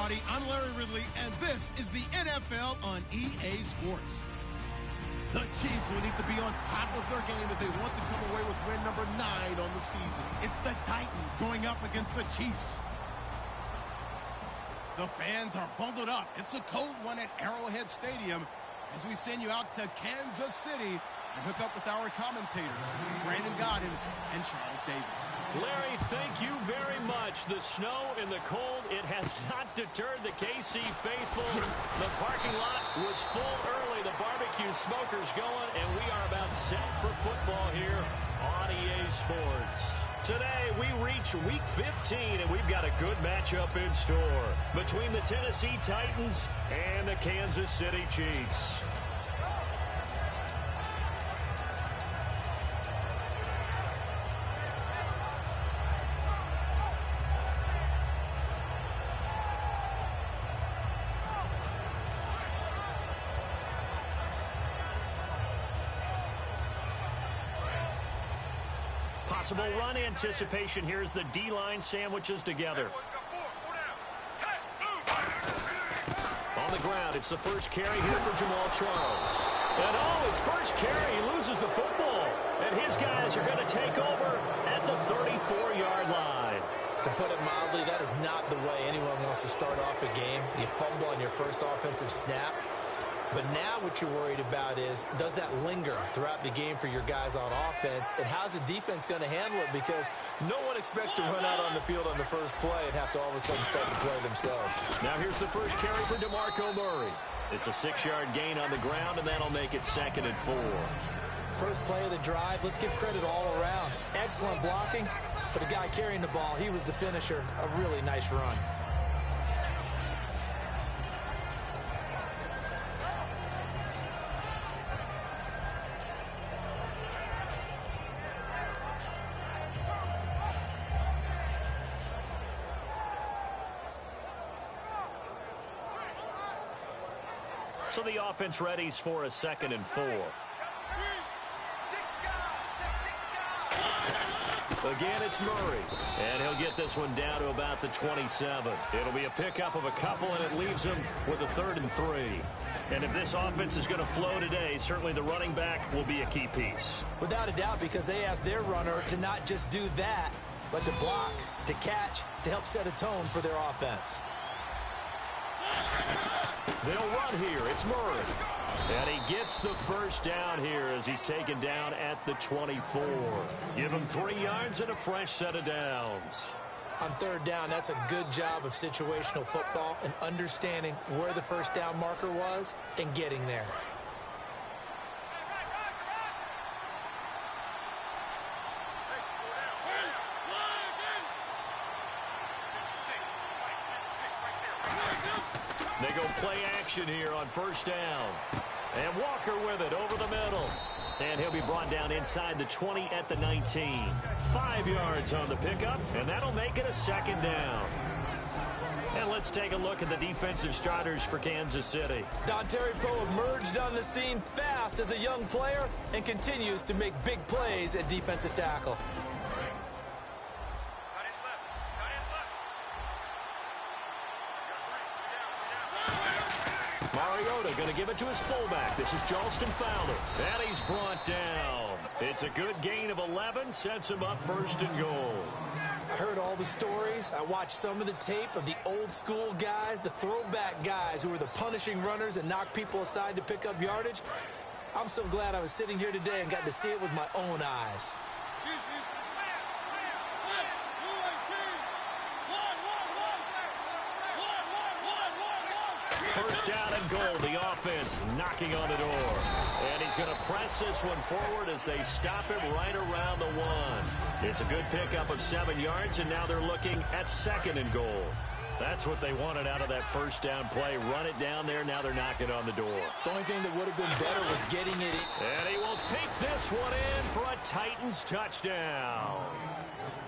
everybody. I'm Larry Ridley, and this is the NFL on EA Sports. The Chiefs will need to be on top of their game if they want to come away with win number 9 on the season. It's the Titans going up against the Chiefs. The fans are bundled up. It's a cold one at Arrowhead Stadium as we send you out to Kansas City and hook up with our commentators, Brandon Gaudin and Charles Davis. Larry, thank you very much. The snow and the cold, it has not deterred the KC faithful. The parking lot was full early. The barbecue smoker's going, and we are about set for football here on EA Sports. Today, we reach Week 15, and we've got a good matchup in store between the Tennessee Titans and the Kansas City Chiefs. Possible run anticipation here as the D-line sandwiches together. On the ground, it's the first carry here for Jamal Charles. And his first carry, he loses the football. And his guys are going to take over at the 34-yard line. To put it mildly, that is not the way anyone wants to start off a game. You fumble on your first offensive snap. But now what you're worried about is, does that linger throughout the game for your guys on offense? And how's the defense going to handle it? Because no one expects to run out on the field on the first play and have to all of a sudden start to play themselves. Now here's the first carry for DeMarco Murray. It's a 6-yard gain on the ground, and that'll make it 2nd and 4. First play of the drive, let's give credit all around. Excellent blocking, but the guy carrying the ball, he was the finisher. A really nice run. So the offense readies for a 2nd and 4. Again, it's Murray. And he'll get this one down to about the 27. It'll be a pickup of a couple, and it leaves him with a 3rd and 3. And if this offense is going to flow today, certainly the running back will be a key piece. Without a doubt, because they asked their runner to not just do that, but to block, to catch, to help set a tone for their offense. They'll run here. It's Murray. And he gets the first down here as he's taken down at the 24. Give him 3 yards and a fresh set of downs. On 3rd down, that's a good job of situational football and understanding where the first down marker was and getting there. They go play action here on 1st down. And Walker with it over the middle. And he'll be brought down inside the 20 at the 19. 5 yards on the pickup, and that'll make it a 2nd down. And let's take a look at the defensive starters for Kansas City. Dontari Poe emerged on the scene fast as a young player and continues to make big plays at defensive tackle. Mariota going to give it to his fullback. This is Charleston Fowler. And he's brought down. It's a good gain of 11. Sets him up 1st and goal. I heard all the stories. I watched some of the tape of the old school guys, the throwback guys who were the punishing runners and knocked people aside to pick up yardage. I'm so glad I was sitting here today and got to see it with my own eyes. First down and goal. The offense knocking on the door. And he's going to press this one forward as they stop him right around the 1. It's a good pickup of 7 yards, and now they're looking at 2nd and goal. That's what they wanted out of that first down play. Run it down there. Now they're knocking on the door. The only thing that would have been better was getting it in. And he will take this one in for a Titans touchdown.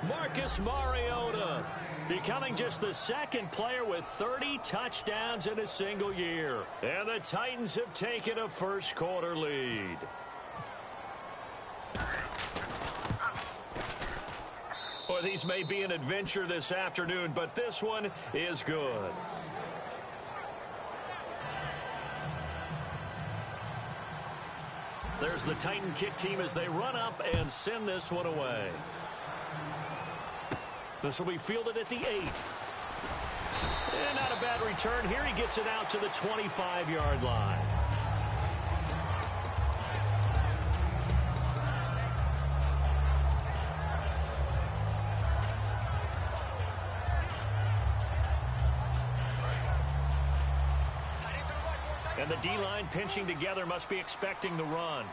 Marcus Mariota becoming just the 2nd player with 30 touchdowns in a single year. And the Titans have taken a first-quarter lead. Or these may be an adventure this afternoon, but this one is good. There's the Titan kick team as they run up and send this one away. This will be fielded at the 8. And not a bad return here. He gets it out to the 25-yard line. And the D-line pinching together must be expecting the run.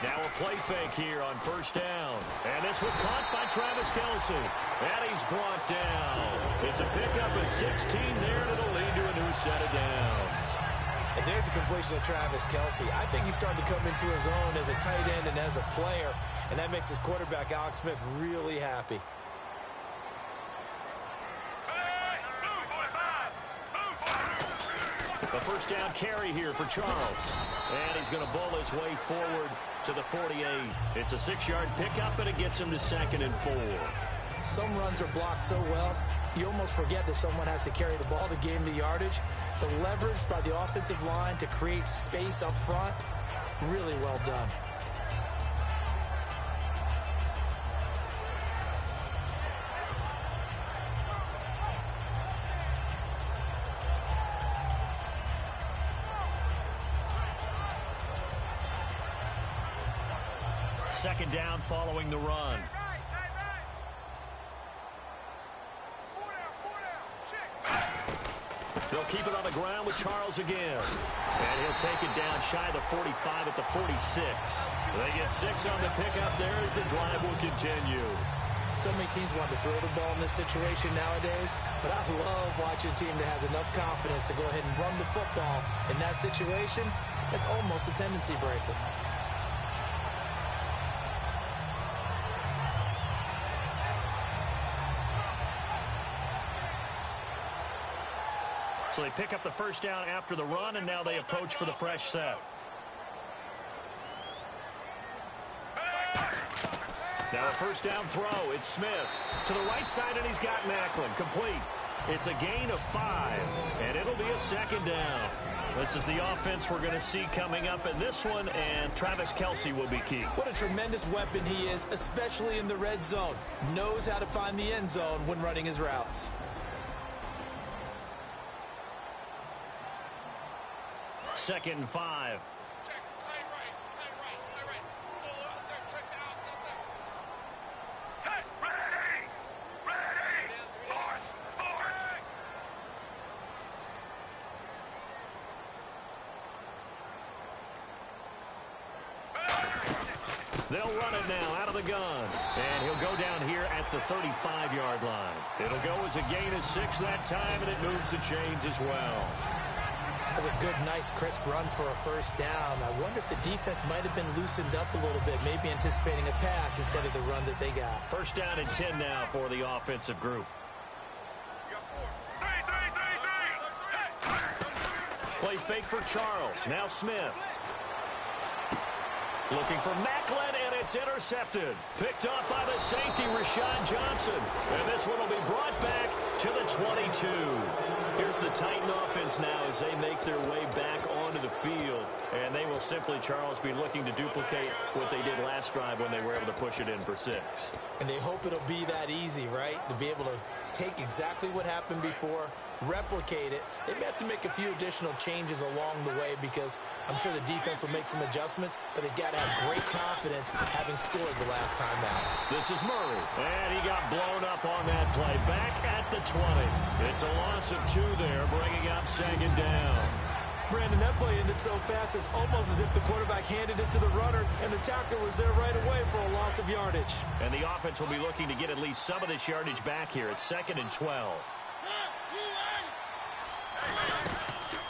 Now a play fake here on first down. And this one caught by Travis Kelce. And he's brought down. It's a pickup of 16 there, and it'll lead to a new set of downs. And there's a completion of Travis Kelce. I think he's starting to come into his own as a tight end and as a player. And that makes his quarterback, Alex Smith, really happy. A first down carry here for Charles. And he's going to bowl his way forward to the 48. It's a 6-yard pickup, and it gets him to 2nd and 4. Some runs are blocked so well, you almost forget that someone has to carry the ball to gain the yardage. The leverage by the offensive line to create space up front, really well done. Second down following the run. They'll keep it on the ground with Charles again. And he'll take it down shy of the 45 at the 46. They get 6 on the pickup there as the drive will continue. So many teams want to throw the ball in this situation nowadays, but I love watching a team that has enough confidence to go ahead and run the football. In that situation, it's almost a tendency breaker. So they pick up the first down after the run, and now they approach for the fresh set. Now a first down throw. It's Smith to the right side, and he's got Maclin. Complete. It's a gain of 5, and it'll be a second down. This is the offense we're going to see coming up in this one, and Travis Kelce will be key. What a tremendous weapon he is, especially in the red zone. Knows how to find the end zone when running his routes. Second and 5. They'll run it now out of the gun. And he'll go down here at the 35-yard line. It'll go as a gain of 6 that time, and it moves the chains as well. That's a good, nice, crisp run for a first down. I wonder if the defense might have been loosened up a little bit, maybe anticipating a pass instead of the run that they got. First down and 10 now for the offensive group. Play fake for Charles. Now Smith. Looking for Maclin, and it's intercepted. Picked up by the safety, Rashad Johnson. And this one will be brought back to the 22. Here's the Titan offense now as they make their way back onto the field. And they will simply, Charles, be looking to duplicate what they did last drive when they were able to push it in for 6. And they hope it'll be that easy, right? To be able to take exactly what happened before, replicate it. They may have to make a few additional changes along the way because I'm sure the defense will make some adjustments, but they've got to have great confidence having scored the last time out. This is Murray, and he got blown up on that play. Back at the 20. It's a loss of 2 there, bringing up 2nd down. Brandon, that play ended so fast, it's almost as if the quarterback handed it to the runner, and the tackler was there right away for a loss of yardage. And the offense will be looking to get at least some of this yardage back here. It's 2nd and 12.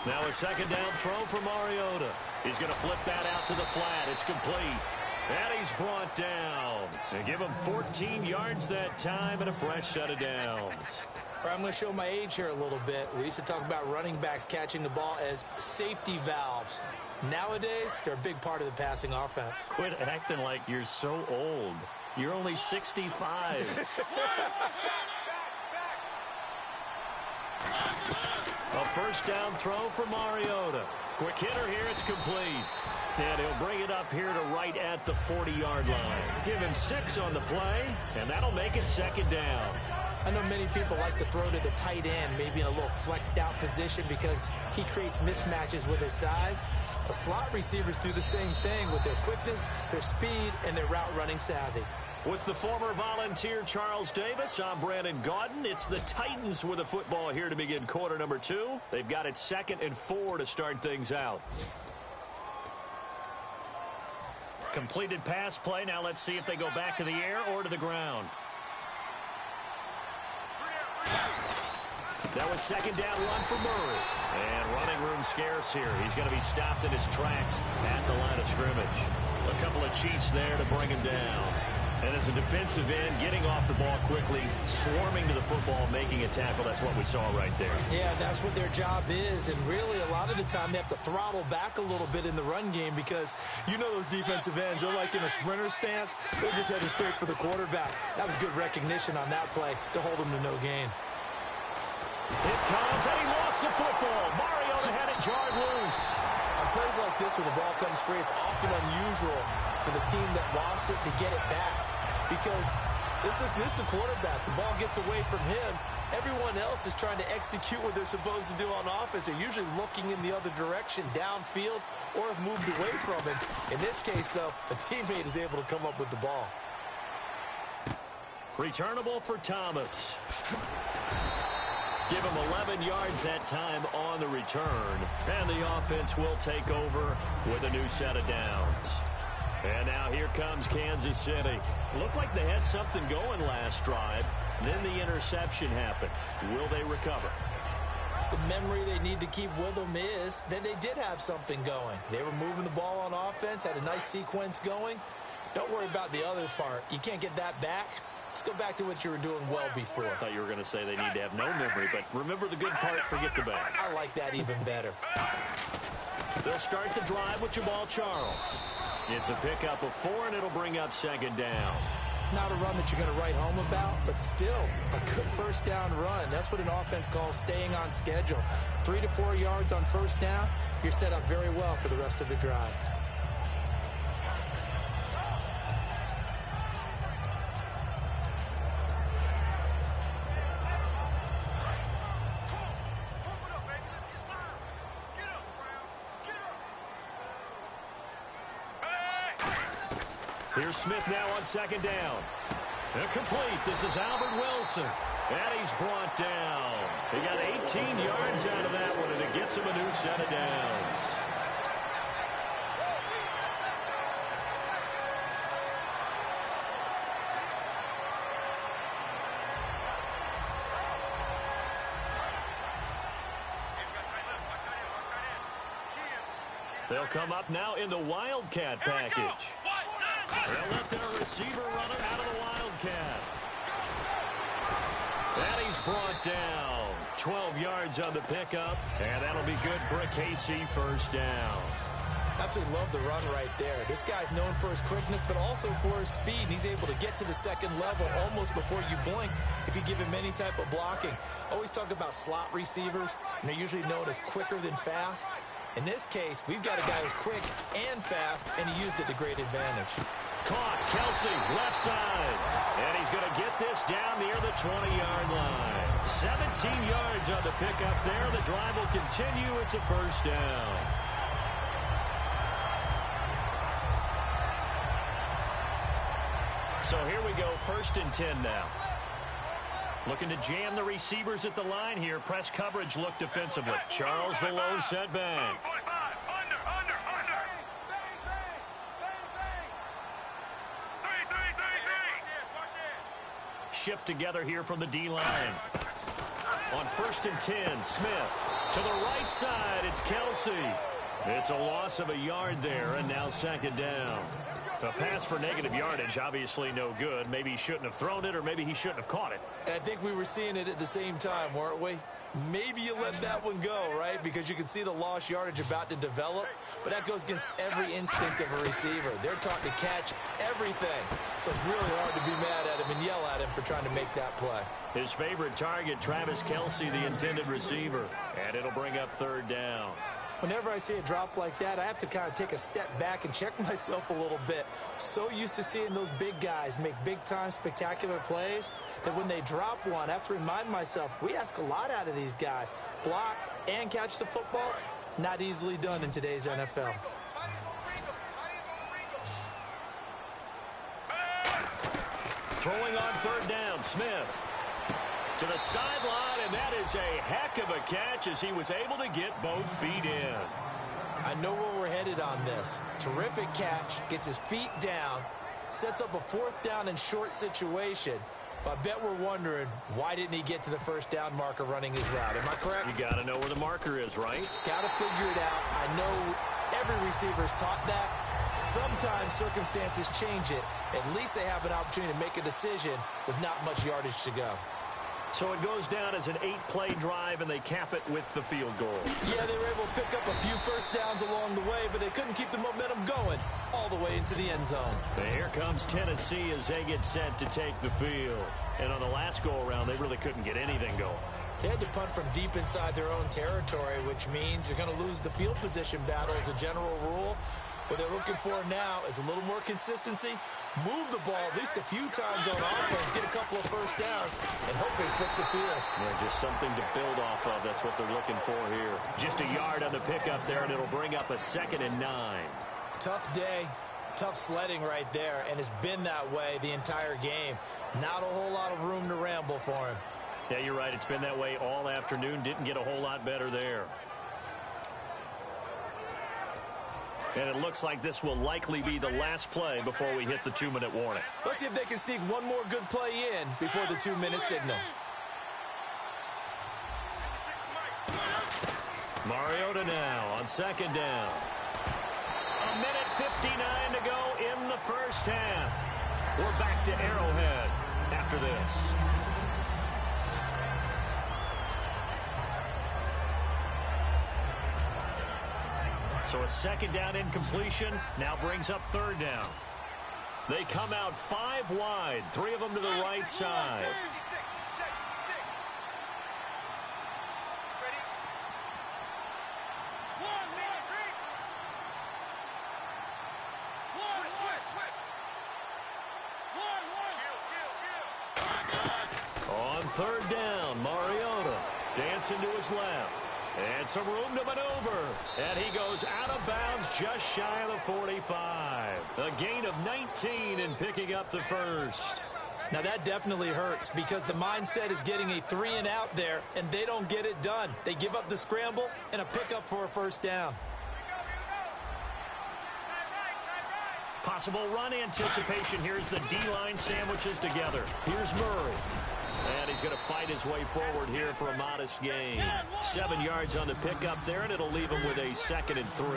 Now a second down throw for Mariota. He's going to flip that out to the flat. It's complete. And he's brought down. They give him 14 yards that time and a fresh set of downs. I'm going to show my age here a little bit. We used to talk about running backs catching the ball as safety valves. Nowadays, they're a big part of the passing offense. Quit acting like you're so old. You're only 65. A first down throw for Mariota. Quick hitter here. It's complete. And he'll bring it up here to right at the 40-yard line. Give him 6 on the play, and that'll make it second down. I know many people like to throw to the tight end, maybe in a little flexed out position because he creates mismatches with his size. The slot receivers do the same thing with their quickness, their speed, and their route running savvy. With the former Volunteer Charles Davis, I'm Brandon Gaudin. It's the Titans with the football here to begin quarter number 2. They've got it 2nd and 4 to start things out. Completed pass play. Now let's see if they go back to the air or to the ground. That was second down run for Murray. And running room scarce here. He's going to be stopped in his tracks at the line of scrimmage. A couple of Chiefs there to bring him down. And as a defensive end, getting off the ball quickly, swarming to the football, making a tackle. That's what we saw right there. Yeah, that's what their job is. And really, a lot of the time, they have to throttle back a little bit in the run game because you know those defensive ends, they're like in a sprinter stance. They're just headed straight for the quarterback. That was good recognition on that play to hold them to no gain. It comes, and he lost the football. Mariota had it jarred loose. On plays like this, when the ball comes free, it's often unusual for the team that lost it to get it back. Because this is the quarterback. The ball gets away from him. Everyone else is trying to execute what they're supposed to do on offense. They're usually looking in the other direction, downfield, or have moved away from him. In this case, though, a teammate is able to come up with the ball. Returnable for Thomas. Give him 11 yards that time on the return. And the offense will take over with a new set of downs. And now here comes Kansas City. Looked like they had something going last drive. Then the interception happened. Will they recover? The memory they need to keep with them is that they did have something going. They were moving the ball on offense, had a nice sequence going. Don't worry about the other part. You can't get that back. Let's go back to what you were doing well before. I thought you were going to say they need to have no memory, but remember the good part, forget the bad. I like that even better. They'll start the drive with Jamal Charles. It's a pickup of 4, and it'll bring up second down. Not a run that you're going to write home about, but still a good first down run. That's what an offense calls staying on schedule. 3 to 4 yards on first down, you're set up very well for the rest of the drive. Here's Smith now on second down. Incomplete. This is Albert Wilson. And he's brought down. He got 18 yards out of that one, and it gets him a new set of downs. They'll come up now in the Wildcat package. They'll let their receiver runner out of the Wildcat. And he's brought down. 12 yards on the pickup, and that'll be good for a KC first down. Absolutely love the run right there. This guy's known for his quickness, but also for his speed. And he's able to get to the second level almost before you blink if you give him any type of blocking. Always talk about slot receivers, and they're usually known as quicker than fast. In this case, we've got a guy who's quick and fast, and he used it to great advantage. Caught, Kelsey, left side. And he's going to get this down near the 20-yard line. 17 yards on the pickup there. The drive will continue. It's a first down. So here we go, 1st and 10 now. Looking to jam the receivers at the line here. Press coverage look defensively. Charles the lone setback. Shift together here from the D-line. On 1st and 10, Smith. To the right side, it's Kelsey. It's a loss of a yard there, and now second down. A pass for negative yardage, obviously no good. Maybe he shouldn't have thrown it, or maybe he shouldn't have caught it. And I think we were seeing it at the same time, weren't we? Maybe you let that one go, right? Because you can see the lost yardage about to develop, but that goes against every instinct of a receiver. They're taught to catch everything. So it's really hard to be mad at him and yell at him for trying to make that play. His favorite target, Travis Kelce, the intended receiver. And it'll bring up third down. Whenever I see a drop like that, I have to kind of take a step back and check myself a little bit. So used to seeing those big guys make big-time spectacular plays that when they drop one, I have to remind myself, we ask a lot out of these guys. Block and catch the football, not easily done in today's NFL. Throwing on third down, Smith. To the sideline, and that is a heck of a catch as he was able to get both feet in. I know where we're headed on this. Terrific catch, gets his feet down, sets up a fourth down and short situation. But I bet we're wondering, why didn't he get to the first down marker running his route? Am I correct? You got to know where the marker is, right? Got to figure it out. I know every receiver's taught that. Sometimes circumstances change it. At least they have an opportunity to make a decision with not much yardage to go. So it goes down as an 8-play drive, and they cap it with the field goal. Yeah, they were able to pick up a few first downs along the way, but they couldn't keep the momentum going all the way into the end zone. And here comes Tennessee as they get set to take the field. And on the last go-around, they really couldn't get anything going. They had to punt from deep inside their own territory, which means you're going to lose the field position battle as a general rule. What they're looking for now is a little more consistency, move the ball at least a few times on offense, get a couple of first downs, and hopefully flip the field. Yeah, just something to build off of. That's what they're looking for here. Just a yard on the pickup there, and it'll bring up a 2nd and 9. Tough day, tough sledding right there, and it's been that way the entire game. Not a whole lot of room to ramble for him. Yeah, you're right. It's been that way all afternoon. Didn't get a whole lot better there. And it looks like this will likely be the last play before we hit the 2-minute warning. Let's see if they can sneak one more good play in before the 2-minute signal. Mariota now on 2nd down. 1:59 to go in the first half. We're back to Arrowhead after this. So a 2nd down incompletion now brings up 3rd down. They come out 5 wide, 3 of them to the right side. On 3rd down, Mariota dancing to his left. And some room to maneuver. And he goes out of bounds just shy of the 45. A gain of 19 in picking up the first. Now that definitely hurts because the mindset is getting a 3-and-out there, and they don't get it done. They give up the scramble and a pickup for a first down. Possible run anticipation. Here's the D-line sandwiches together. Here's Murray. And he's going to fight his way forward here for a modest gain. 7 yards on the pickup there, and it'll leave him with a 2nd and 3.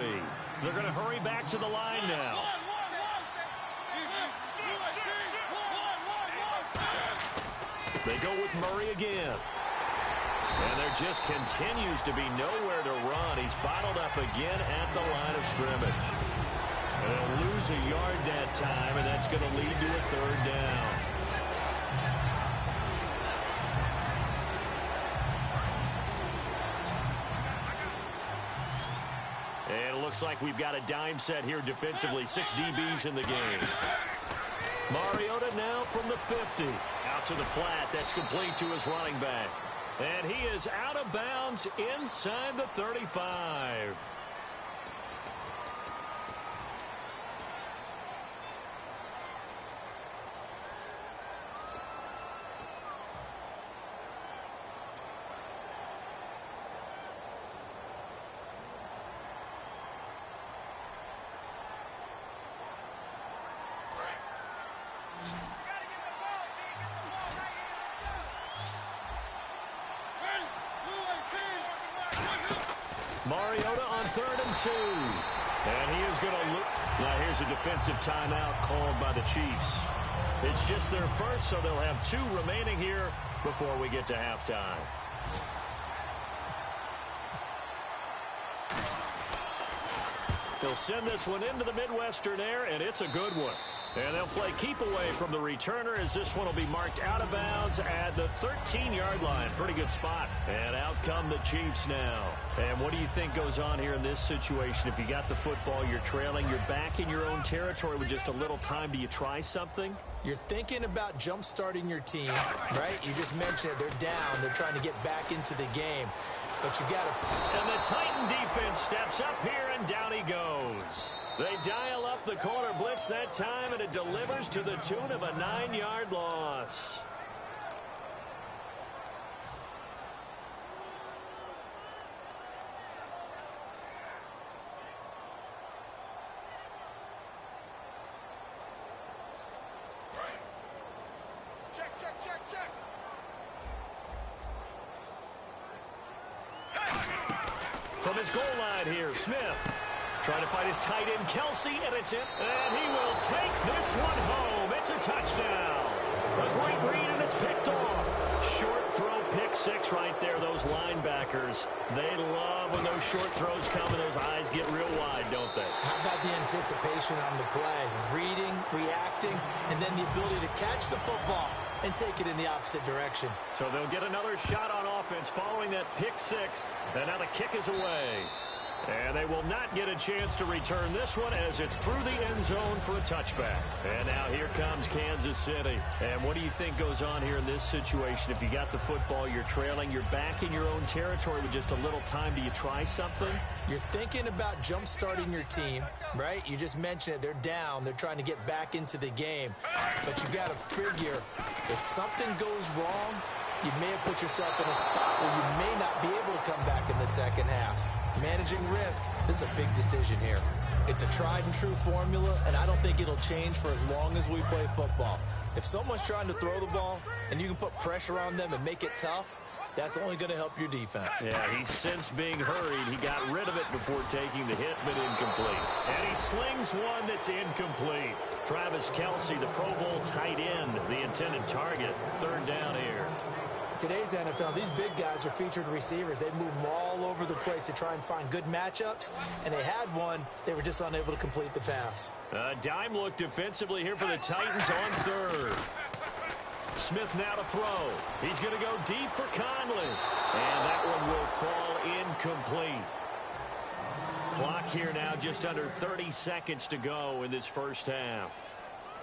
They're going to hurry back to the line now. They go with Murray again. And there just continues to be nowhere to run. He's bottled up again at the line of scrimmage. And they'll lose a yard that time, and that's going to lead to a 3rd down. And it looks like we've got a dime set here defensively. 6 DBs in the game. Mariota now from the 50. Out to the flat. That's complete to his running back. And he is out of bounds inside the 35. Mariota on 3rd and 2. And he is going to look. Now here's a defensive timeout called by the Chiefs. It's just their first, so they'll have 2 remaining here before we get to halftime. They'll send this one into the Midwestern air, and it's a good one. And they'll play keep away from the returner as this one will be marked out of bounds at the 13-yard line. Pretty good spot. And out come the Chiefs now. And what do you think goes on here in this situation? If you got the football, you're trailing, you're back in your own territory with just a little time. Do you try something? You're thinking about jump-starting your team, right? You just mentioned it. They're down. They're trying to get back into the game. But you got to... And the Titan defense steps up here, and down he goes. They dial up the corner blitz that time, and it delivers to the tune of a 9-yard loss. Check. From his goal line here, Smith trying to fight his tight end, Kelsey, and it's in. And he will take this one home. It's a touchdown. A great read, and it's picked off. Short throw, pick six right there. Those linebackers, they love when those short throws come and those eyes get real wide, don't they? How about the anticipation on the play? Reading, reacting, and then the ability to catch the football and take it in the opposite direction. So they'll get another shot on offense following that pick six. And now the kick is away. And they will not get a chance to return this one as it's through the end zone for a touchback. And now here comes Kansas City. And what do you think goes on here in this situation? If you got the football, you're trailing, you're back in your own territory with just a little time. Do you try something? You're thinking about jump-starting your team, right? You just mentioned it. They're down. They're trying to get back into the game. But you got to figure if something goes wrong, you may have put yourself in a spot where you may not be able to come back in the second half. Managing risk, this is a big decision here. It's a tried-and-true formula, and I don't think it'll change for as long as we play football. If someone's trying to throw the ball and you can put pressure on them and make it tough, that's only going to help your defense. Yeah, he's since being hurried. He got rid of it before taking the hit, but incomplete. And he slings one that's incomplete. Travis Kelsey, the Pro Bowl tight end, the intended target. Third down here. Today's NFL, these big guys are featured receivers. They move them all over the place to try and find good matchups, and they had one. They were just unable to complete the pass. Dime look defensively here for the Titans on third. Smith now to throw. He's going to go deep for Conley. And that one will fall incomplete. Clock here now just under 30 seconds to go in this first half.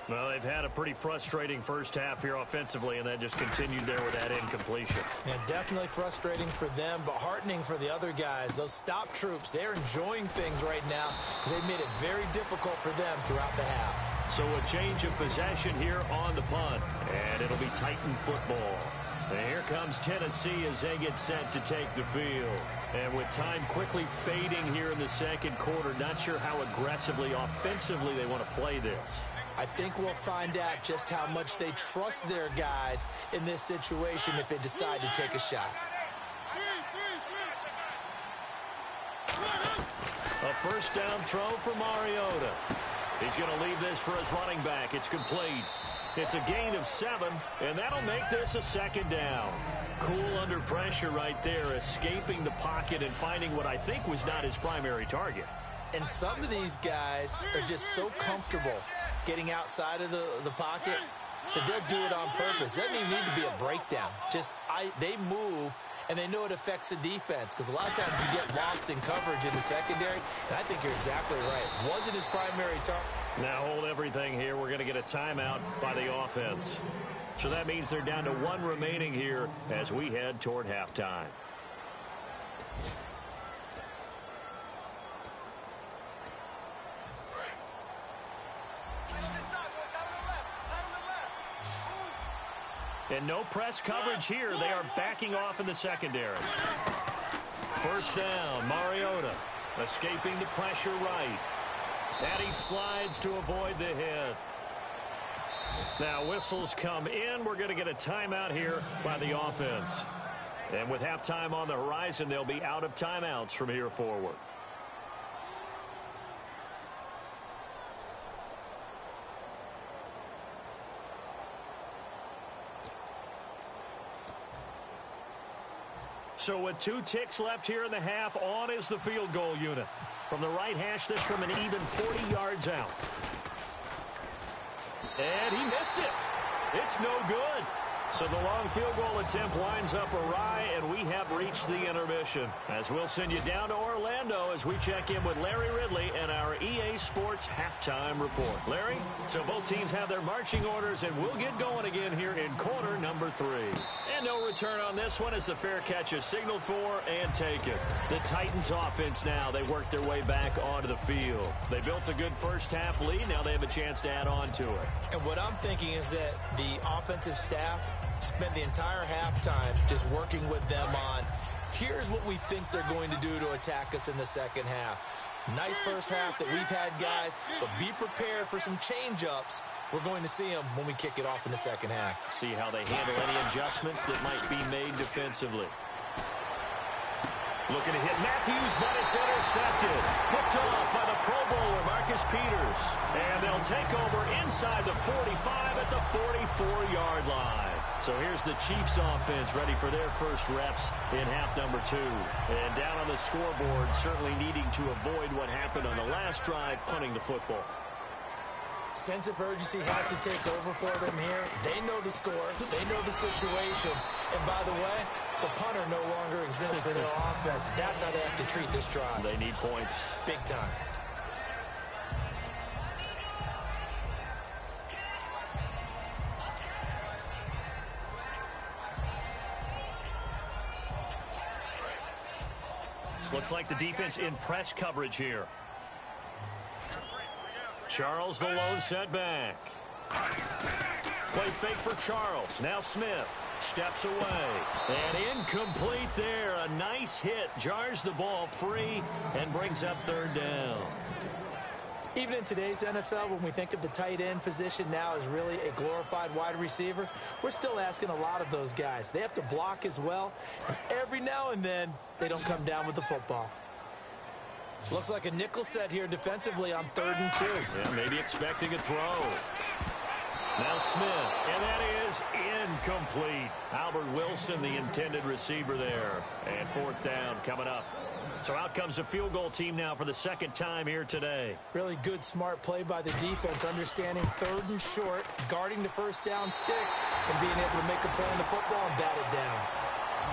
Well, they've had a pretty frustrating first half here offensively, and that just continued there with that incompletion. Yeah, definitely frustrating for them, but heartening for the other guys. Those stop troops, they're enjoying things right now because they've made it very difficult for them throughout the half. So a change of possession here on the punt, and it'll be Titan football. And here comes Tennessee as they get set to take the field. And with time quickly fading here in the second quarter, not sure how aggressively, offensively they want to play this. I think we'll find out just how much they trust their guys in this situation if they decide to take a shot. A first down throw for Mariota. He's going to leave this for his running back. It's complete. It's a gain of 7, and that'll make this a second down. Cool under pressure right there, escaping the pocket and finding what I think was not his primary target. And some of these guys are just so comfortable getting outside of the pocket that they'll do it on purpose. Doesn't even need to be a breakdown. They move, and they know it affects the defense because a lot of times you get lost in coverage in the secondary, and I think you're exactly right. Wasn't his primary target. Now hold everything here. We're going to get a timeout by the offense. So that means they're down to 1 remaining here as we head toward halftime. And no press coverage here. They are backing off in the secondary. First down, Mariota escaping the pressure right. And he slides to avoid the hit. Now whistles come in. We're going to get a timeout here by the offense. And with halftime on the horizon, they'll be out of timeouts from here forward. So with 2 ticks left here in the half, on is the field goal unit. From the right hash, this from an even 40 yards out. And he missed it. It's no good. So the long field goal attempt winds up awry, and we have reached the intermission. As we'll send you down to Orlando as we check in with Larry Ridley and our EA Sports halftime report. Larry, so both teams have their marching orders, and we'll get going again here in quarter number 3. And no return on this one as the fair catch is signaled for and taken. The Titans offense now, they worked their way back onto the field. They built a good first half lead. Now they have a chance to add on to it. And what I'm thinking is that the offensive staff spent the entire halftime just working with them on, here's what we think they're going to do to attack us in the second half. Nice first half that we've had, guys, but be prepared for some change-ups. We're going to see them when we kick it off in the second half. See how they handle any adjustments that might be made defensively. Looking to hit Matthews, but it's intercepted. Picked off by the Pro Bowler, Marcus Peters. And they'll take over inside the 45 at the 44-yard line. So here's the Chiefs offense ready for their first reps in half number 2. And down on the scoreboard, certainly needing to avoid what happened on the last drive, punting the football. Sense of urgency has to take over for them here. They know the score. They know the situation. And by the way, the punter no longer exists for their offense. That's how they have to treat this drive. They need points. Big time. Looks like the defense in press coverage here. Charles, the lone setback. Play fake for Charles. Now Smith steps away. And incomplete there. A nice hit. Jars the ball free and brings up third down. Even in today's NFL, when we think of the tight end position now as really a glorified wide receiver, we're still asking a lot of those guys. They have to block as well, and every now and then, they don't come down with the football. Looks like a nickel set here defensively on 3rd and 2. Yeah, maybe expecting a throw. Now Smith, and that is incomplete. Albert Wilson, the intended receiver there. And 4th down coming up. So out comes a field goal team now for the second time here today. Really good, smart play by the defense, understanding 3rd and short, guarding the first down sticks, and being able to make a play on the football and bat it down.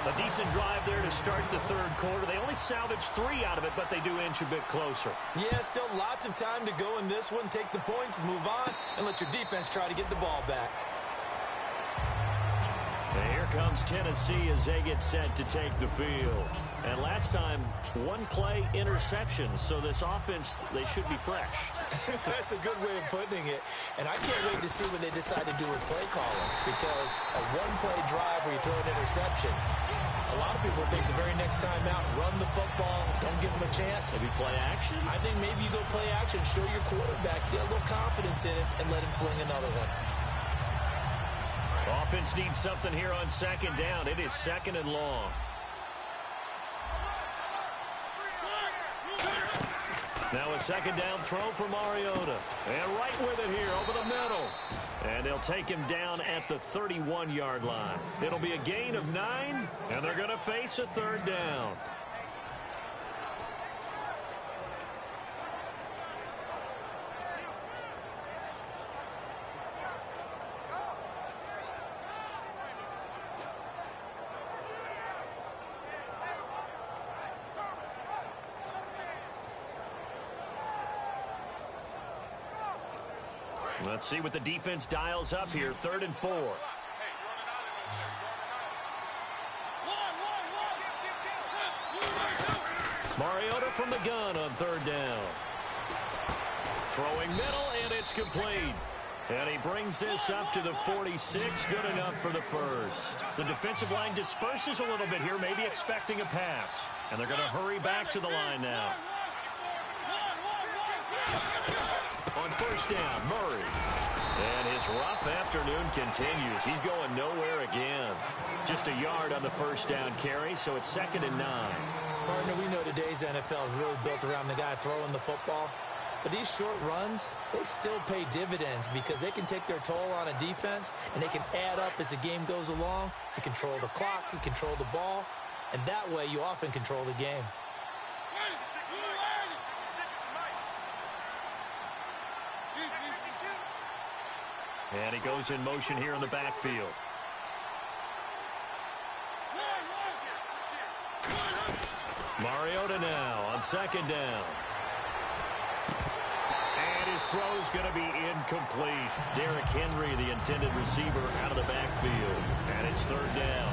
A decent drive there to start the 3rd quarter. They only salvaged 3 out of it, but they do inch a bit closer. Yeah, still lots of time to go in this one. Take the points, move on, and let your defense try to get the ball back. And here comes Tennessee as they get set to take the field. And last time, 1-play interceptions, so this offense, they should be fresh. That's a good way of putting it. And I can't wait to see what they decide to do with play calling, because a 1-play drive where you throw an interception, a lot of people think the very next time out, run the football, don't give them a chance. Maybe play action? I think maybe you go play action, show your quarterback, get a little confidence in it, and let him fling another one. Offense needs something here on 2nd down. It is 2nd and long. Now a 2nd down throw for Mariota. And right with it here over the middle. And they'll take him down at the 31-yard line. It'll be a gain of 9, and they're going to face a 3rd down. Let's see what the defense dials up here. 3rd and 4. Mariota from the gun on 3rd down. Throwing middle, and it's complete. And he brings this up to the 46. Good enough for the first. The defensive line disperses a little bit here, maybe expecting a pass. And they're going to hurry back to the line now. On 1st down, Murray. And his rough afternoon continues. He's going nowhere again. Just a yard on the 1st down carry, so it's 2nd and 9. Partner, we know today's NFL is really built around the guy throwing the football. But these short runs, they still pay dividends because they can take their toll on a defense, and they can add up as the game goes along. You control the clock, you control the ball, and that way you often control the game. And he goes in motion here in the backfield. Mariota now on second down. And his throw's going to be incomplete. Derrick Henry, the intended receiver, out of the backfield. And it's third down.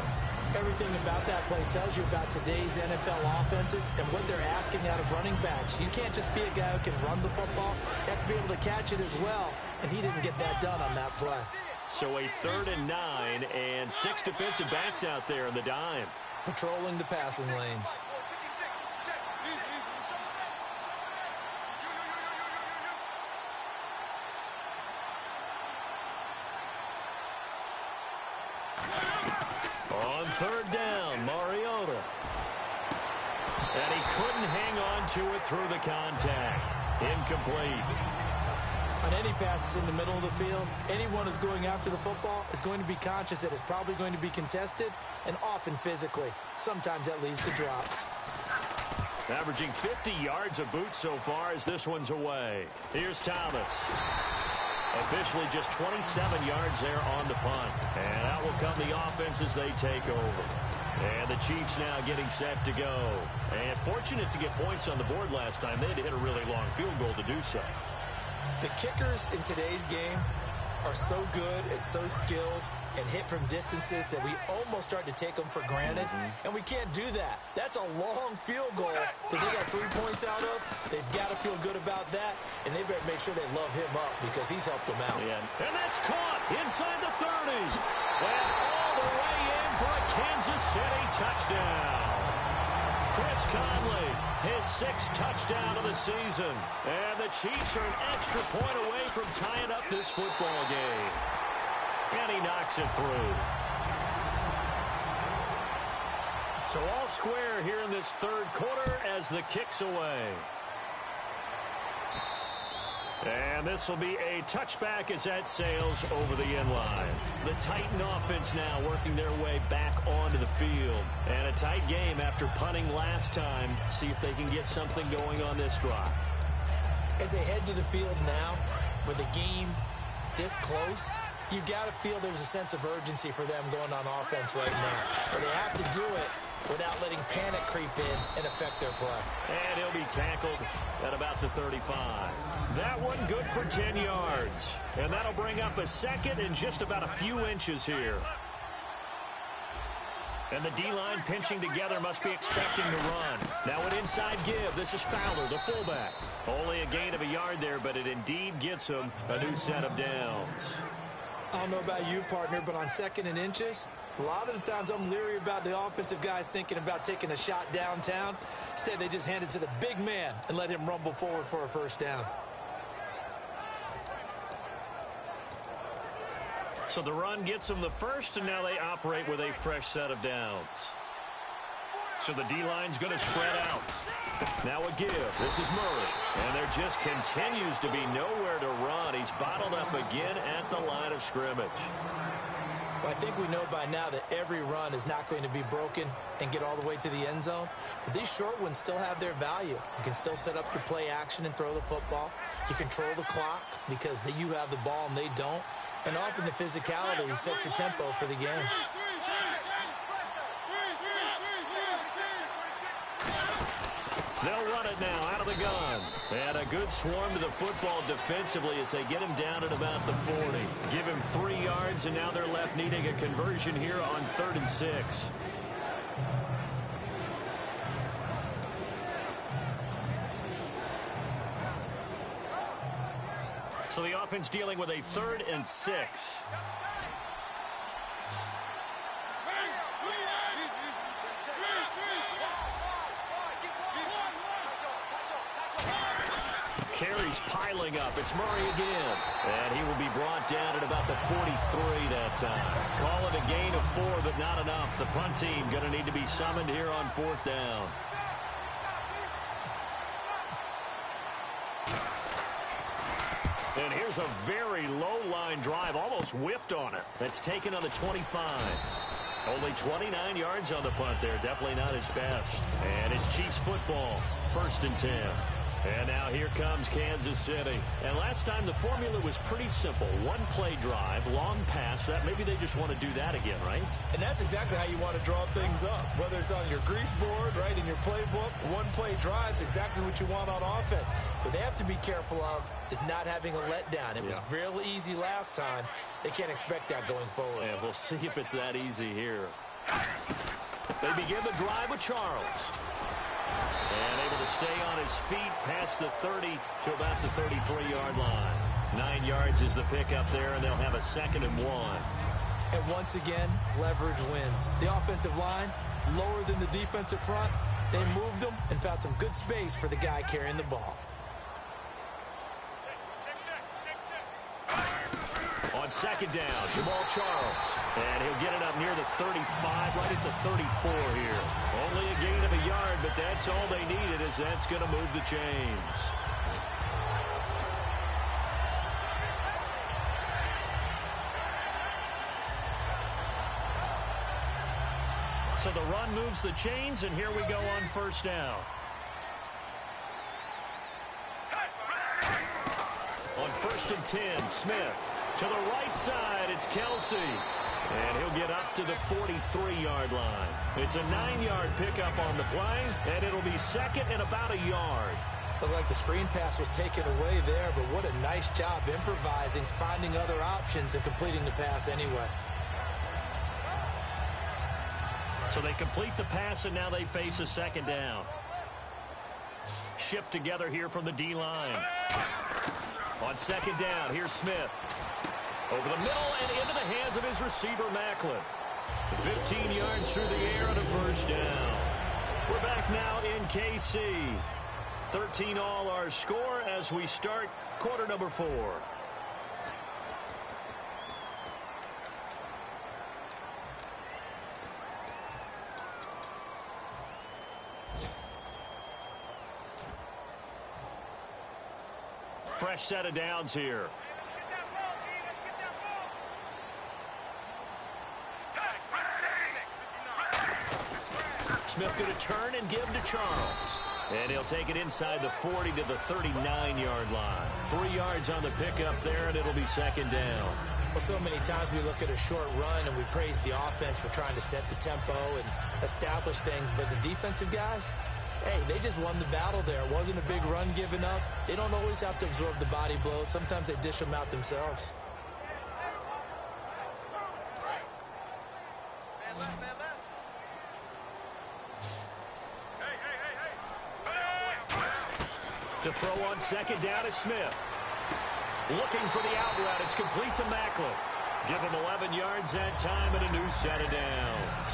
Everything about that play tells you about today's NFL offenses and what they're asking out of running backs. You can't just be a guy who can run the football. You have to be able to catch it as well, and he didn't get that done on that play. So a 3rd and 9 and 6 defensive backs out there in the dime. Patrolling the passing lanes. On 3rd down, Mariota. And he couldn't hang on to it through the contact. Incomplete. On any passes in the middle of the field, anyone who's going after the football is going to be conscious that it's probably going to be contested, and often physically. Sometimes that leads to drops. Averaging 50 yards a boot so far as this one's away. Here's Thomas. Officially just 27 yards there on the punt. And out will come the offense as they take over. And the Chiefs now getting set to go. And fortunate to get points on the board last time. They had to hit a really long field goal to do so. The kickers in today's game are so good and so skilled and hit from distances that we almost start to take them for granted. And we can't do that. That's a long field goal that they got 3 points out of. They've got to feel good about that, and they better make sure they love him up because he's helped them out. Yeah. And that's caught inside the 30. And all the way in for a Kansas City touchdown. Chris Conley, his 6th touchdown of the season. And the Chiefs are an extra point away from tying up this football game. And he knocks it through. So all square here in this 3rd quarter as the kick's away. And this will be a touchback as that sails over the end line. The Titan offense now working their way back onto the field. And a tight game after punting last time. See if they can get something going on this drive. As they head to the field now, with the game this close, you've got to feel there's a sense of urgency for them going on offense right now. But they have to do it without letting panic creep in and affect their play. And he'll be tackled at about the 35. That one good for 10 yards. And that'll bring up a 2nd and just about a few inches here. And the D-line pinching together must be expecting to run. Now an inside give. This is Fowler, the fullback. Only a gain of a yard there, but it indeed gets him a new set of downs. I don't know about you, partner, but on 2nd and inches, a lot of the times I'm leery about the offensive guys thinking about taking a shot downtown. Instead, they just hand it to the big man and let him rumble forward for a 1st down. So the run gets them the 1st, and now they operate with a fresh set of downs. So the D-line's going to spread out. Now a give. This is Murray. And there just continues to be nowhere to run. He's bottled up again at the line of scrimmage. Well, I think we know by now that every run is not going to be broken and get all the way to the end zone. But these short ones still have their value. You can still set up your play action and throw the football. You control the clock because you have the ball and they don't. And often the physicality sets the tempo for the game. They'll run it now out of the gun. And a good swarm to the football defensively as they get him down at about the 40. Give him 3 yards, and now they're left needing a conversion here on 3rd and 6. So the offense dealing with a 3rd and 6. Carries piling up. It's Murray again. And he will be brought down at about the 43 that time. Call it a gain of 4, but not enough. The punt team going to need to be summoned here on 4th down. And here's a very low line drive, almost whiffed on it. That's taken on the 25. Only 29 yards on the punt there. Definitely not his best. And it's Chiefs football. 1st and 10. And now here comes Kansas City. And last time the formula was pretty simple. One-play drive, long pass. That maybe they just want to do that again, right? And that's exactly how you want to draw things up. Whether it's on your grease board, right, in your playbook, one-play drives, exactly what you want on offense. What they have to be careful of is not having a letdown. It was real easy last time. They can't expect that going forward. And we'll see if it's that easy here. They begin the drive with Charles. And able to stay on his feet past the 30 to about the 33-yard line. 9 yards is the pickup there, and they'll have a 2nd and 1. And once again, leverage wins. The offensive line, lower than the defensive front. They moved them and found some good space for the guy carrying the ball. On 2nd down, Jamal Charles. And he'll get it up near the 35, right at the 34 here. Only a gain of a yard, but that's all they needed, as that's going to move the chains. So the run moves the chains, and here we go on 1st down. On 1st and 10, Smith. To the right side, it's Kelsey. And he'll get up to the 43-yard line. It's a 9-yard pickup on the play, and it'll be 2nd and about a yard. Looked like the screen pass was taken away there, but what a nice job improvising, finding other options, and completing the pass anyway. So they complete the pass, and now they face a 2nd down. Shift together here from the D-line. On 2nd down, here's Smith. Over the middle and into the hands of his receiver, Macklin. 15 yards through the air and a 1st down. We're back now in KC. 13 all our score as we start quarter number 4. Fresh set of downs here. Smith going to turn and give to Charles. And he'll take it inside the 40 to the 39-yard line. 3 yards on the pickup there, and it'll be 2nd down. Well, so many times we look at a short run and we praise the offense for trying to set the tempo and establish things. But the defensive guys, hey, they just won the battle there. It wasn't a big run given up. They don't always have to absorb the body blows. Sometimes they dish them out themselves. To throw on 2nd down is Smith. Looking for the out route. It's complete to Macklin. Give him 11 yards that time and a new set of downs.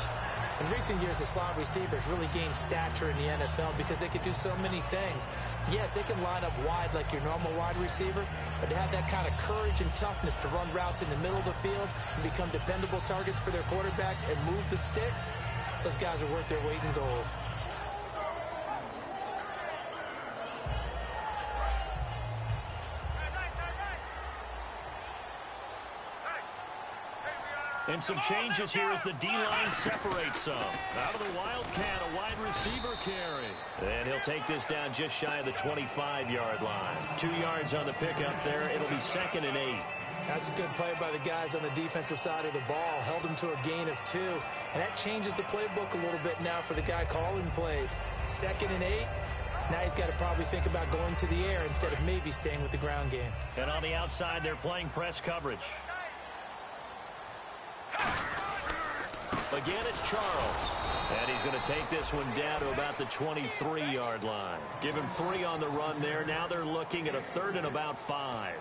In recent years, the slot receivers really gained stature in the NFL because they could do so many things. Yes, they can line up wide like your normal wide receiver, but to have that kind of courage and toughness to run routes in the middle of the field and become dependable targets for their quarterbacks and move the sticks, those guys are worth their weight in gold. And some changes here as the D-line separates some. Out of the Wildcat, a wide receiver carry. And he'll take this down just shy of the 25-yard line. 2 yards on the pickup there. It'll be 2nd and 8. That's a good play by the guys on the defensive side of the ball. Held him to a gain of 2. And that changes the playbook a little bit now for the guy calling plays. 2nd and 8. Now he's got to probably think about going to the air instead of maybe staying with the ground game. And on the outside, they're playing press coverage. Again, it's Charles. And he's going to take this one down to about the 23-yard line. Give him 3 on the run there. Now they're looking at a 3rd and about 5.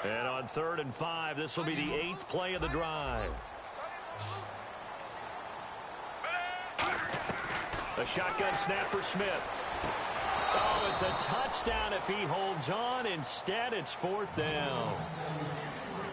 And on 3rd and 5, this will be the 8th play of the drive. A shotgun snap for Smith. Oh, it's a touchdown if he holds on. Instead, it's 4th down.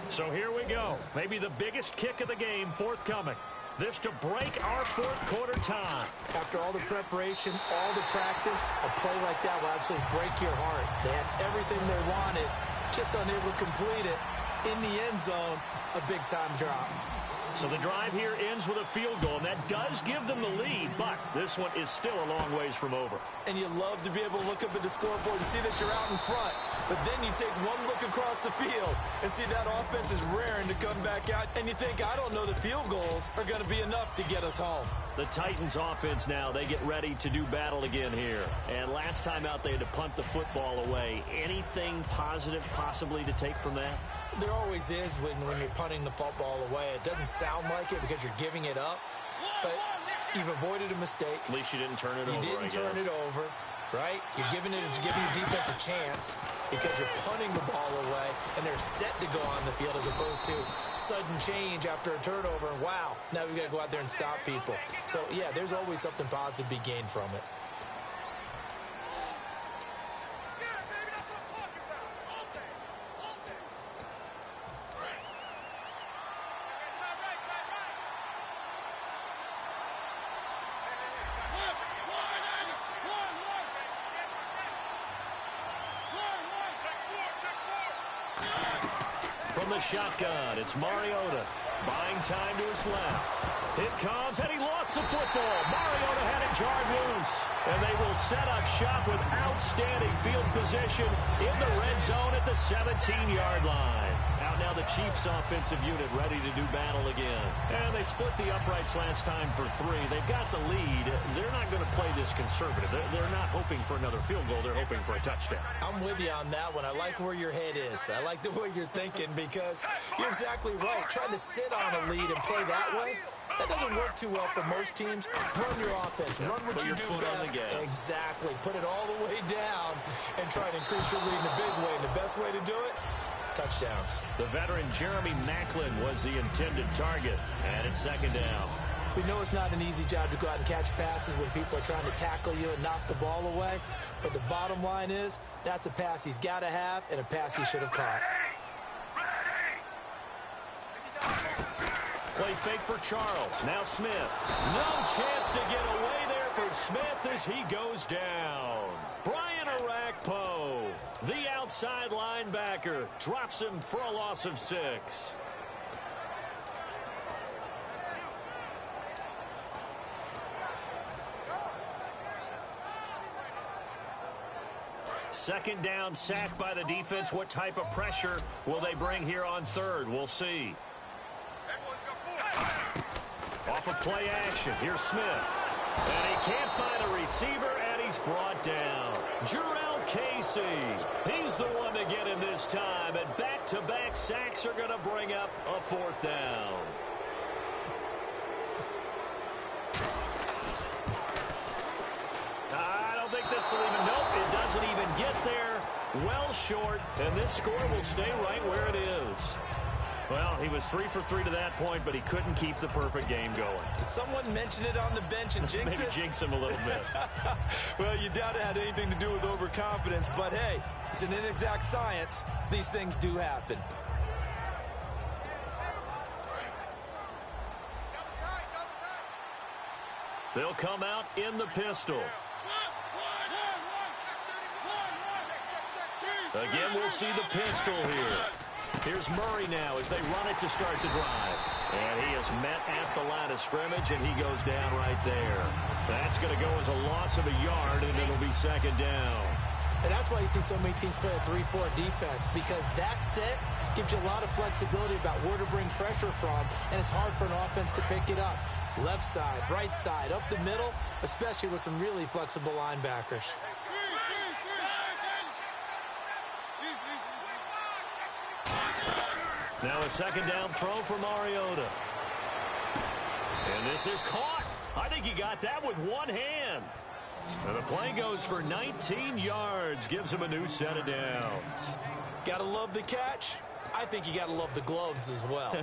So here we go. Maybe the biggest kick of the game forthcoming. This to break our 4th quarter tie. After all the preparation, all the practice, a play like that will absolutely break your heart. They had everything they wanted, just unable to complete it. In the end zone, a big-time drop. So the drive here ends with a field goal, and that does give them the lead, but this one is still a long ways from over. And you love to be able to look up at the scoreboard and see that you're out in front, but then you take one look across the field and see that offense is raring to come back out, and you think, I don't know that field goals are going to be enough to get us home. The Titans offense now, they get ready to do battle again here. And last time out, they had to punt the football away. Anything positive possibly to take from that? There always is when you're punting the football away. It doesn't sound like it because you're giving it up, but you've avoided a mistake. At least you didn't turn it over, You didn't turn it over, right? You're giving your defense a chance because you're punting the ball away, and they're set to go on the field as opposed to sudden change after a turnover. And wow, now we've got to go out there and stop people. So, yeah, there's always something positive to be gained from it. From the shotgun, it's Mariota. Buying time to his left. It comes, and he lost the football. Mariota had it jarred loose. And they will set up shop with outstanding field position in the red zone at the 17-yard line. Out now the Chiefs offensive unit ready to do battle again. And they split the uprights last time for 3. They've got the lead. They're not going to play this conservative. They're not hoping for another field goal. They're hoping for a touchdown. I'm with you on that one. I like where your head is. I like the way you're thinking because you're exactly right. Trying to sit on a lead and play that way, that doesn't work too well for most teams. Run your offense. Run what you do best. Exactly. Put it all the way down and try to increase your lead in a big way. And the best way to do it, touchdowns. The veteran Jeremy Maclin was the intended target. And it's 2nd down. We know it's not an easy job to go out and catch passes when people are trying to tackle you and knock the ball away. But the bottom line is, that's a pass he's got to have and a pass he should have caught. Play fake for Charles. Now Smith. No chance to get away there for Smith as he goes down. Brian Orakpo, the outside linebacker, drops him for a loss of 6. Second down, sack by the defense. What type of pressure will they bring here on 3rd? We'll see. Off of play action, here's Smith. And he can't find a receiver, and he's brought down. Jurrell Casey, he's the one to get him this time, and back-to-back sacks are going to bring up a 4th down. I don't think this will even, nope, it doesn't even get there. Well short, and this score will stay right where it is. Well, he was 3 for 3 to that point, but he couldn't keep the perfect game going. Did someone mention it on the bench and jinx Maybe it? jinx him a little bit. Well, you doubt it had anything to do with overconfidence, but hey, it's an inexact science. These things do happen. They'll come out in the pistol. Again, we'll see the pistol here. Here's Murray now as they run it to start the drive. And he is met at the line of scrimmage, and he goes down right there. That's going to go as a loss of a yard, and it'll be 2nd down. And that's why you see so many teams play a 3-4 defense, because that set gives you a lot of flexibility about where to bring pressure from, and it's hard for an offense to pick it up. Left side, right side, up the middle, especially with some really flexible linebackers. Now a 2nd down throw for Mariota. And this is caught. I think he got that with one hand. And the play goes for 19 yards. Gives him a new set of downs. Gotta love the catch. I think you gotta love the gloves as well.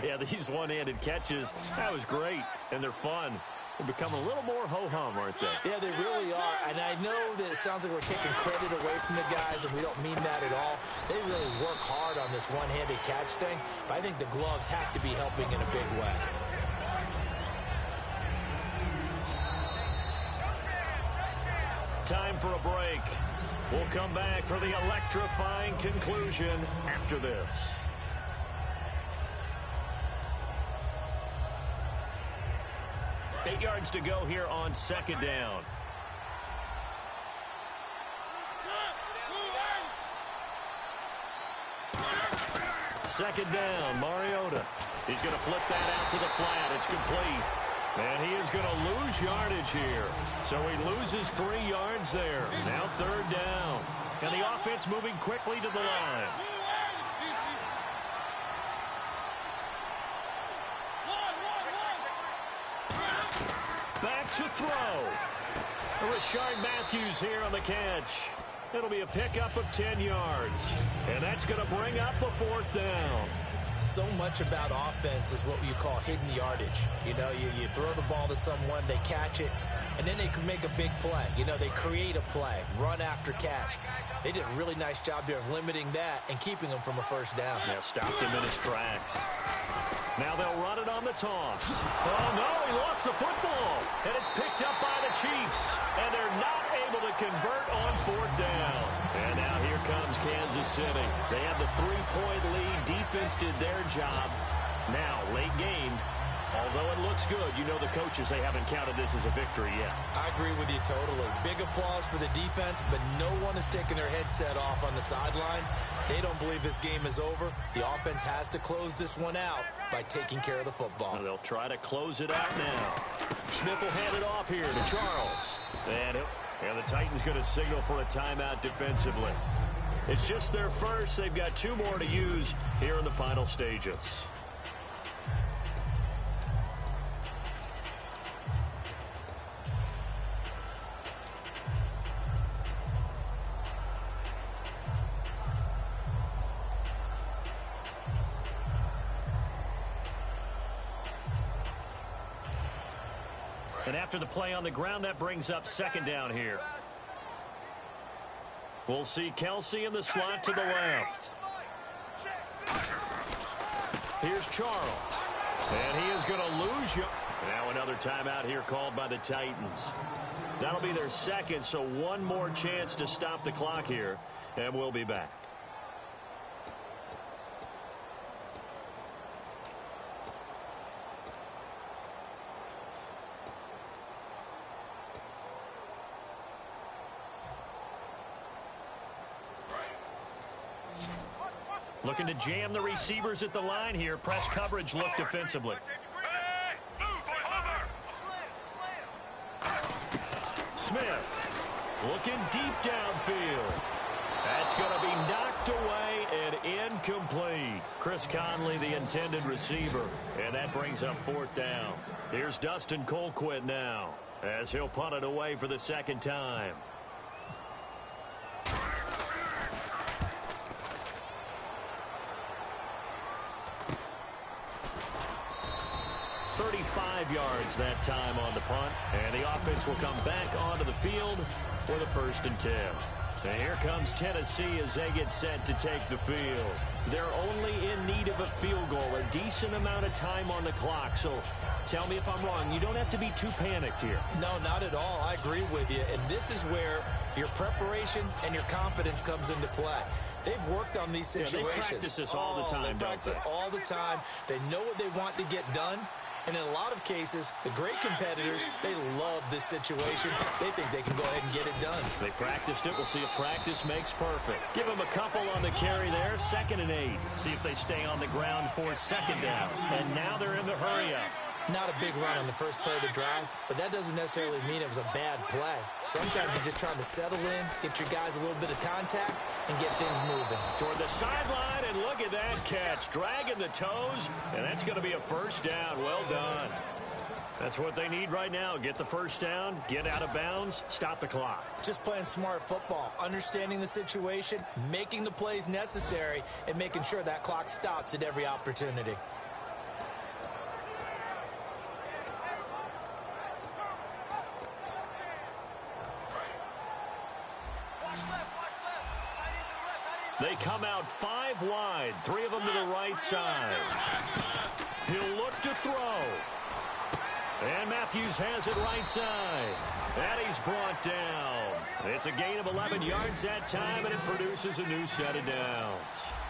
Yeah, these one-handed catches, that was great, and they're fun. will become a little more ho-hum, aren't they? Yeah, they really are. And I know that it sounds like we're taking credit away from the guys, and we don't mean that at all. They really work hard on this one-handed catch thing, but I think the gloves have to be helping in a big way. Time for a break. We'll come back for the electrifying conclusion after this. Eight yards to go here on second down. Second down, Mariota. He's going to flip that out to the flat. It's complete. And he is going to lose yardage here. So he loses 3 yards there. Now third down. And the offense moving quickly to the line. Back to throw. Rashard Matthews here on the catch. It'll be a pickup of 10 yards. And that's going to bring up a fourth down. So much about offense is what you call hidden yardage. You know, you throw the ball to someone, they catch it, and then they can make a big play. You know, they create a play, run after catch. They did a really nice job there of limiting that and keeping him from a first down. Yeah, stopped him in his tracks. Now they'll run it on the toss. Oh, no, he lost the football. And it's picked up by the Chiefs. And they're not able to convert on fourth down. And now here comes Kansas City. They have the 3-point lead. Defense did their job. Now, late game. Although it looks good, you know the coaches, they haven't counted this as a victory yet. I agree with you totally. Big applause for the defense, but no one is taking their headset off on the sidelines. They don't believe this game is over. The offense has to close this one out by taking care of the football. They'll try to close it out now. Smith will hand it off here to Charles. And the Titans going to signal for a timeout defensively. It's just their first. They've got 2 more to use here in the final stages. And after the play on the ground, that brings up second down here. We'll see Kelsey in the slot to the left. Here's Charles. And he is going to lose you. Now another timeout here called by the Titans. That'll be their second, so one more chance to stop the clock here. And we'll be back. Looking to jam the receivers at the line here. Press coverage look defensively. Smith looking deep downfield. That's going to be knocked away and incomplete. Chris Conley, the intended receiver. And that brings up fourth down. Here's Dustin Colquitt now as he'll punt it away for the second time. 35 yards that time on the punt. And the offense will come back onto the field for the 1st and 10. And here comes Tennessee as they get set to take the field. They're only in need of a field goal, a decent amount of time on the clock. So tell me if I'm wrong. You don't have to be too panicked here. No, not at all. I agree with you. And this is where your preparation and your confidence comes into play. They've worked on these situations. They practice this all the time, They practice it all the time. They know what they want to get done. And in a lot of cases, the great competitors, they love this situation. They think they can go ahead and get it done. They practiced it. We'll see if practice makes perfect. Give them a couple on the carry there. 2nd and 8. See if they stay on the ground for second down. And now they're in the hurry-up. Not a big run on the first play of the drive, but that doesn't necessarily mean it was a bad play. Sometimes you're just trying to settle in, get your guys a little bit of contact, and get things moving. Toward the sideline, and look at that catch. Dragging the toes, and that's going to be a first down. Well done. That's what they need right now. Get the first down, get out of bounds, stop the clock. Just playing smart football, understanding the situation, making the plays necessary, and making sure that clock stops at every opportunity. They come out 5 wide, 3 of them to the right side. He'll look to throw. And Matthews has it right side. And he's brought down. It's a gain of 11 yards that time, and it produces a new set of downs.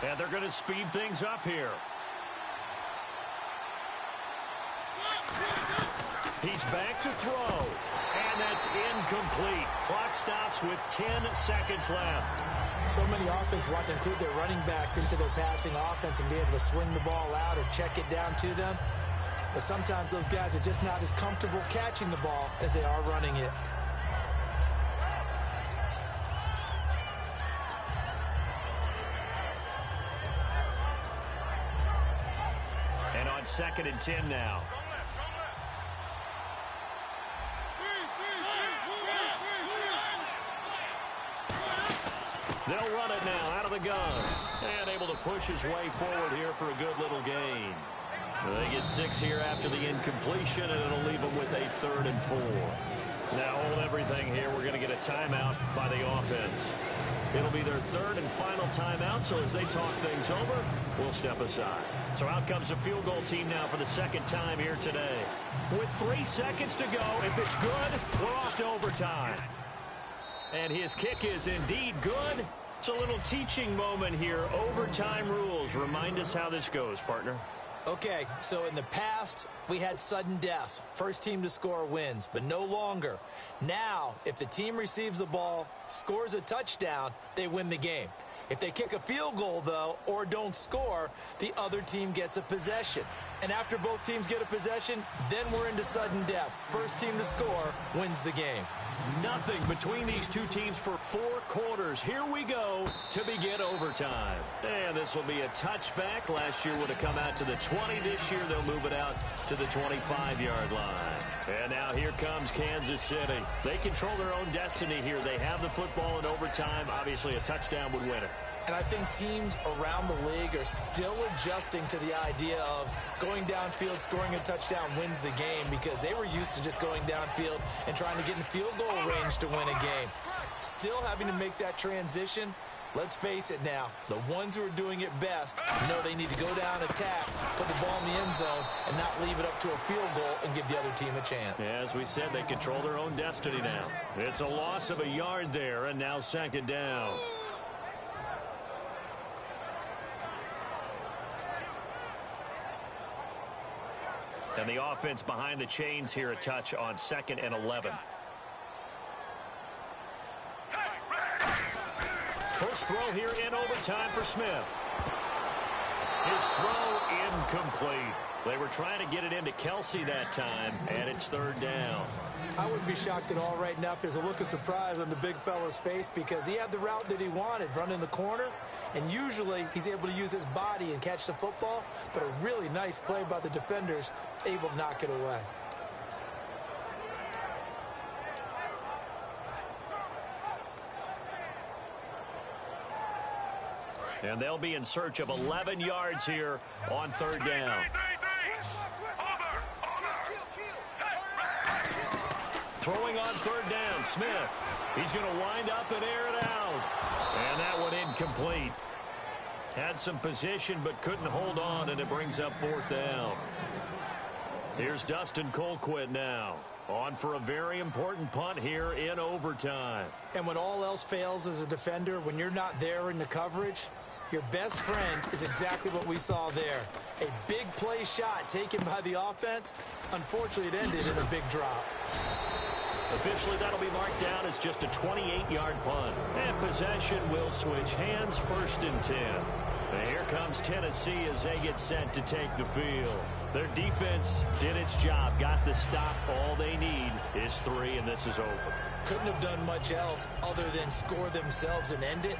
And they're going to speed things up here. He's back to throw. And that's incomplete. Clock stops with 10 seconds left. So many offenses want to include their running backs into their passing offense and be able to swing the ball out or check it down to them. But sometimes those guys are just not as comfortable catching the ball as they are running it. And on 2nd and 10 now. They'll run it now out of the gun. And able to push his way forward here for a good little gain. They get 6 here after the incompletion, and it'll leave them with a 3rd and 4. Now hold everything here. We're going to get a timeout by the offense. It'll be their 3rd and final timeout, so as they talk things over, we'll step aside. So out comes a field goal team now for the 2nd time here today. With 3 seconds to go, if it's good, we're off to overtime. And his kick is indeed good. It's a little teaching moment here. Overtime rules. Remind us how this goes, partner. Okay, so in the past, we had sudden death. First team to score wins, but no longer. Now, if the team receives the ball, scores a touchdown, they win the game. If they kick a field goal, though, or don't score, the other team gets a possession. And after both teams get a possession, then we're into sudden death. First team to score wins the game. Nothing between these two teams for 4 quarters. Here we go to begin overtime. And this will be a touchback. Last year would have come out to the 20. This year they'll move it out to the 25-yard line. And now here comes Kansas City. They control their own destiny here. They have the football in overtime. Obviously a touchdown would win it. And I think teams around the league are still adjusting to the idea of going downfield, scoring a touchdown wins the game, because they were used to just going downfield and trying to get in field goal range to win a game. Still having to make that transition. Let's face it now, the ones who are doing it best know they need to go down, attack, put the ball in the end zone, and not leave it up to a field goal and give the other team a chance. As we said, they control their own destiny now. It's a loss of a yard there, and now 2nd down. And the offense behind the chains here, a touch on 2nd and 11. First throw here in overtime for Smith. His throw incomplete. They were trying to get it into Kelsey that time, and it's 3rd down. I wouldn't be shocked at all right now if there's a look of surprise on the big fella's face, because he had the route that he wanted, running the corner, and usually he's able to use his body and catch the football, but a really nice play by the defenders, able to knock it away. And they'll be in search of 11 yards here on 3rd down. Throwing on 3rd down, Smith. He's going to wind up and air it out. And that one incomplete. Had some position but couldn't hold on, and it brings up 4th down. Here's Dustin Colquitt now. On for a very important punt here in overtime. And when all else fails as a defender, when you're not there in the coverage, your best friend is exactly what we saw there. A big play shot taken by the offense. Unfortunately, it ended in a big drop. Officially, that'll be marked down as just a 28-yard punt. And possession will switch hands, 1st and 10. And here comes Tennessee as they get set to take the field. Their defense did its job, got the stop. All they need is 3, and this is over. Couldn't have done much else other than score themselves and end it.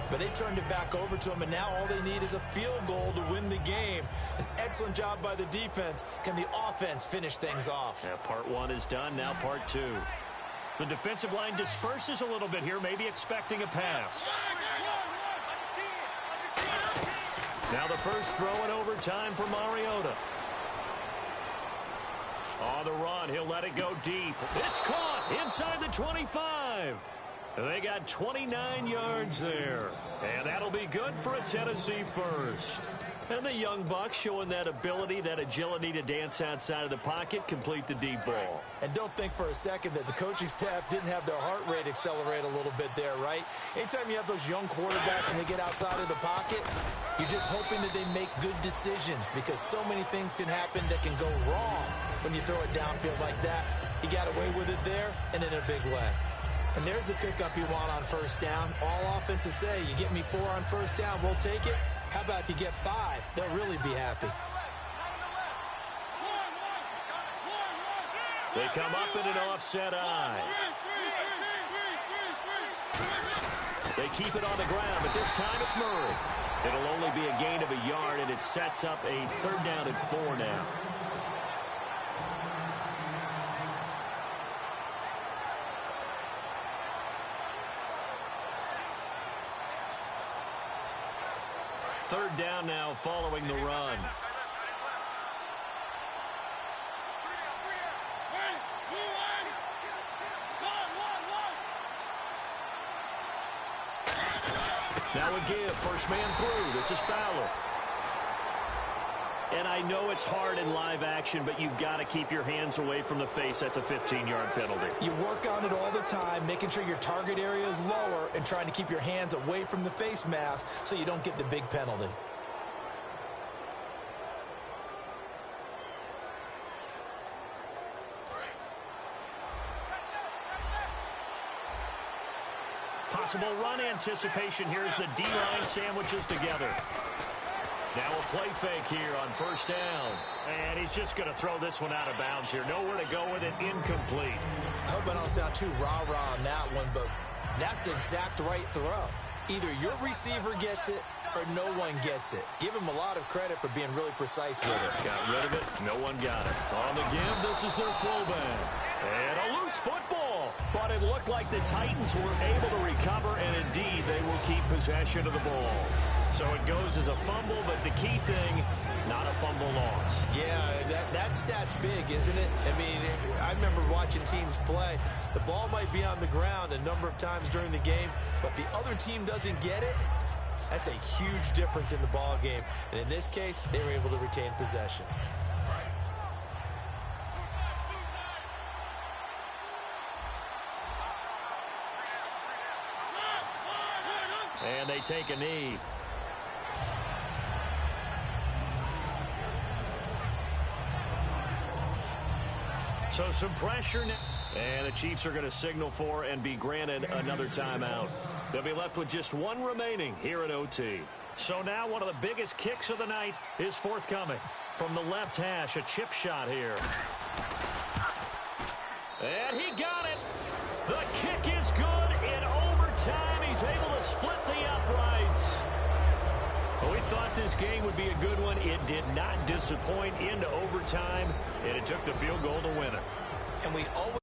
But they turned it back over to them, and now all they need is a field goal to win the game. An excellent job by the defense. Can the offense finish things off? Yeah, part 1 is done, now part 2. The defensive line disperses a little bit here, maybe expecting a pass. Now the first throw in overtime for Mariota. On the run, he'll let it go deep. It's caught inside the 25. They got 29 yards there. And that'll be good for a Tennessee first. And the young Bucks showing that ability, that agility to dance outside of the pocket, complete the deep ball. And don't think for a second that the coaching staff didn't have their heart rate accelerate a little bit there, right? Anytime you have those young quarterbacks and they get outside of the pocket, you're just hoping that they make good decisions because so many things can happen that can go wrong when you throw it downfield like that. He got away with it there and in a big way. And there's the pickup you want on first down. All offenses say, you get me 4 on first down, we'll take it. How about if you get 5? They'll really be happy. They come up in an offset eye. They keep it on the ground, but this time it's Murray. It'll only be a gain of a yard, and it sets up a 3rd down and 4 now. Third down now following the run. Now a give, first man through. This is Fowler. And I know it's hard in live action, but you've got to keep your hands away from the face. That's a 15-yard penalty. You work on it all the time, making sure your target area is lower and trying to keep your hands away from the face mask so you don't get the big penalty. Possible run anticipation. Here's the D-line sandwiches together. Now a play fake here on first down. And he's just going to throw this one out of bounds here. Nowhere to go with it. Incomplete. I hope I don't sound too rah-rah on that one, but that's the exact right throw. Either your receiver gets it or no one gets it. Give him a lot of credit for being really precise with it. Got rid of it. No one got it. On the give, this is their fullback. And a loose football. But it looked like the Titans were able to recover, and indeed they will keep possession of the ball. So it goes as a fumble, but the key thing, not a fumble loss. Yeah, that stat's big, isn't it? I mean, I remember watching teams play. The ball might be on the ground a number of times during the game, but if the other team doesn't get it, that's a huge difference in the ball game. And in this case, they were able to retain possession. And they take a knee. So some pressure now. And the Chiefs are going to signal for and be granted another timeout. They'll be left with just one remaining here at OT. So now one of the biggest kicks of the night is forthcoming. From the left hash, a chip shot here. And he got it. The kick is good in overtime. He's able to split the uprights. We thought this game would be a good one. It did not disappoint into overtime, and it took the field goal to win it. And we always